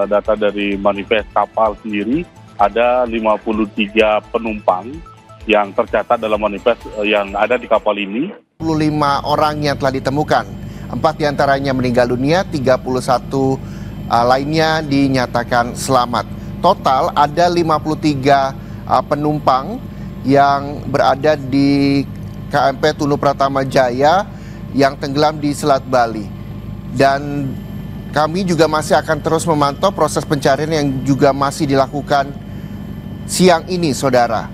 data dari manifest kapal sendiri ada 53 penumpang yang tercatat dalam manifest yang ada di kapal ini. 25 orang yang telah ditemukan, 4 diantaranya meninggal dunia, 31 lainnya dinyatakan selamat. Total ada 53 penumpang yang berada di KMP Tunu Pratama Jaya yang tenggelam di Selat Bali. Dan kami juga masih akan terus memantau proses pencarian yang juga masih dilakukan siang ini, saudara.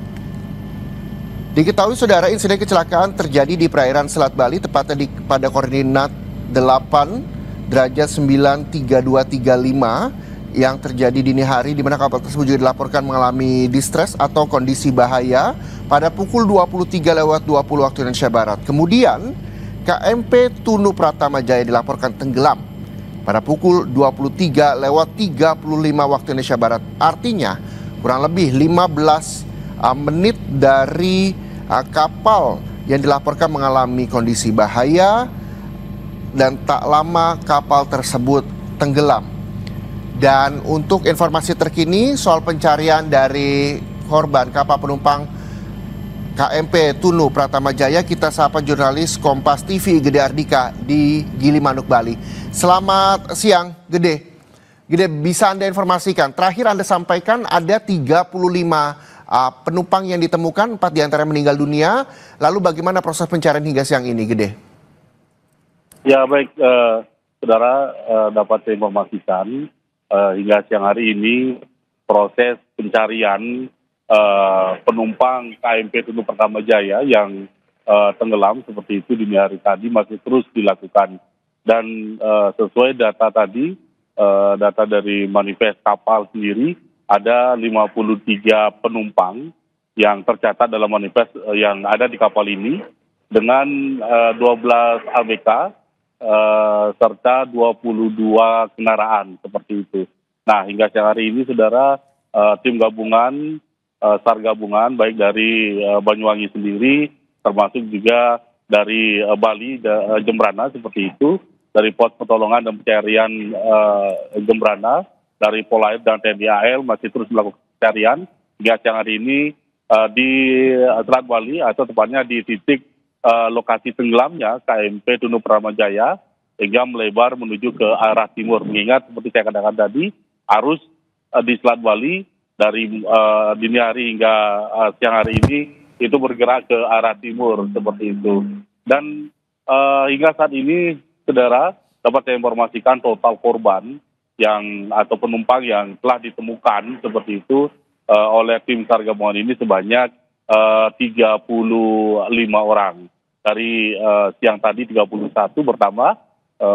Diketahui, saudara, insiden kecelakaan terjadi di perairan Selat Bali, tepatnya pada koordinat 8 derajat 93235 yang terjadi dini hari, di mana kapal tersebut juga dilaporkan mengalami distress atau kondisi bahaya pada pukul 23:20 waktu Indonesia Barat. Kemudian KMP Tunu Pratama Jaya dilaporkan tenggelam pada pukul 23:35 waktu Indonesia Barat. Artinya kurang lebih 15 menit dari kapal yang dilaporkan mengalami kondisi bahaya, dan tak lama kapal tersebut tenggelam. Dan untuk informasi terkini soal pencarian dari korban kapal penumpang KMP Tunu Pratama Jaya, kita sapa jurnalis Kompas TV Gede Ardika di Gilimanuk, Bali. Selamat siang, Gede. Gede, bisa Anda informasikan, terakhir Anda sampaikan ada 35 penumpang yang ditemukan, 4 diantara meninggal dunia. Lalu bagaimana proses pencarian hingga siang ini, Gede? Ya baik, saudara, dapat saya informasikan hingga siang hari ini proses pencarian penumpang KMP Tunu Pratama Jaya yang tenggelam seperti itu dini hari tadi masih terus dilakukan. Dan sesuai data tadi, data dari manifest kapal sendiri, ada 53 penumpang yang tercatat dalam manifest yang ada di kapal ini dengan 12 ABK serta 22 kendaraan seperti itu. Nah, hingga siang hari ini, saudara, tim gabungan, SAR gabungan baik dari Banyuwangi sendiri termasuk juga dari Bali, Jembrana seperti itu, dari pos pertolongan dan pencarian Jembrana, dari Polair dan TNI AL masih terus melakukan pencarian hingga siang hari ini di Selat Bali, atau tepatnya di titik lokasi tenggelamnya KMP Tunu Pratama Jaya, hingga melebar menuju ke arah timur. Mengingat seperti saya katakan tadi, arus di Selat Bali dari dini hari hingga siang hari ini itu bergerak ke arah timur seperti itu. Dan hingga saat ini, saudara, dapat saya informasikan total korban yang atau penumpang yang telah ditemukan seperti itu oleh tim SAR gabungan ini sebanyak 35 orang. Dari siang tadi 31 bertambah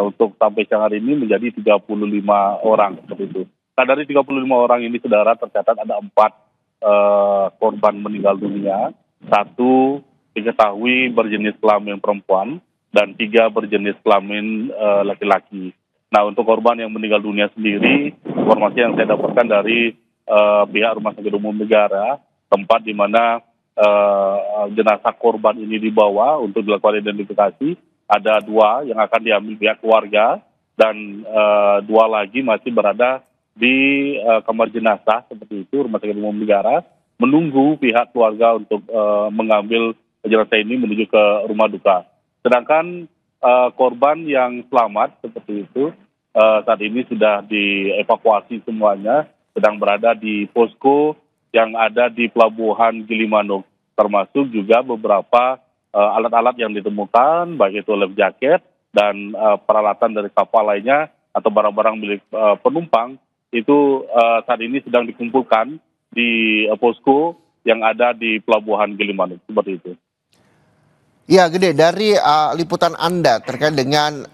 untuk sampai siang hari ini menjadi 35 orang seperti itu. Nah, dari 35 orang ini, saudara, tercatat ada 4 korban meninggal dunia, 1 diketahui berjenis kelamin perempuan dan 3 berjenis kelamin laki-laki. Nah, untuk korban yang meninggal dunia sendiri, informasi yang saya dapatkan dari pihak Rumah Sakit Umum Negara, tempat di mana jenazah korban ini dibawa untuk dilakukan identifikasi, ada 2 yang akan diambil pihak keluarga, dan 2 lagi masih berada di kamar jenazah seperti itu, Rumah Sakit Umum Negara, menunggu pihak keluarga untuk mengambil jenazah ini menuju ke rumah duka. Sedangkan korban yang selamat seperti itu saat ini sudah dievakuasi semuanya, sedang berada di posko yang ada di Pelabuhan Gilimanuk, termasuk juga beberapa alat-alat yang ditemukan, baik itu life jacket dan peralatan dari kapal lainnya atau barang-barang milik penumpang itu saat ini sedang dikumpulkan di posko yang ada di Pelabuhan Gilimanuk seperti itu. Ya, Gede, dari liputan Anda terkait dengan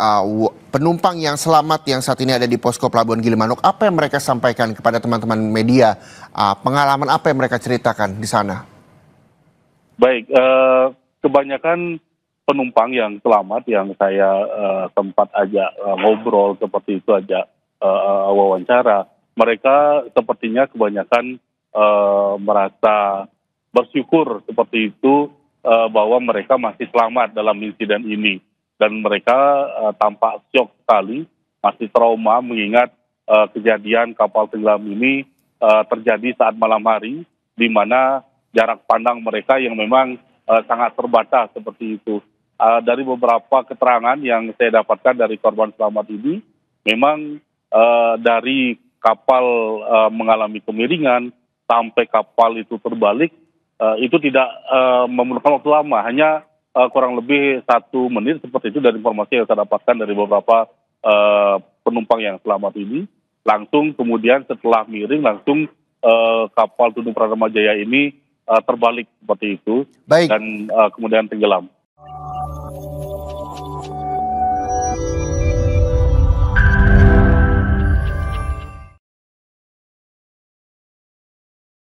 penumpang yang selamat yang saat ini ada di posko Pelabuhan Gilimanuk, apa yang mereka sampaikan kepada teman-teman media? Pengalaman apa yang mereka ceritakan di sana? Baik, kebanyakan penumpang yang selamat yang saya sempat ajak ngobrol seperti itu, ajak wawancara, mereka sepertinya kebanyakan merasa bersyukur seperti itu, bahwa mereka masih selamat dalam insiden ini, dan mereka tampak syok sekali, masih trauma mengingat kejadian kapal tenggelam ini terjadi saat malam hari, di mana jarak pandang mereka yang memang sangat terbatas seperti itu. Dari beberapa keterangan yang saya dapatkan dari korban selamat ini, memang dari kapal mengalami kemiringan sampai kapal itu terbalik, itu tidak memerlukan waktu lama, hanya kurang lebih 1 menit seperti itu dari informasi yang saya dapatkan dari beberapa penumpang yang selamat ini. Langsung kemudian setelah miring, langsung kapal Tunu Pradama Jaya ini terbalik seperti itu. Baik. Dan kemudian tenggelam.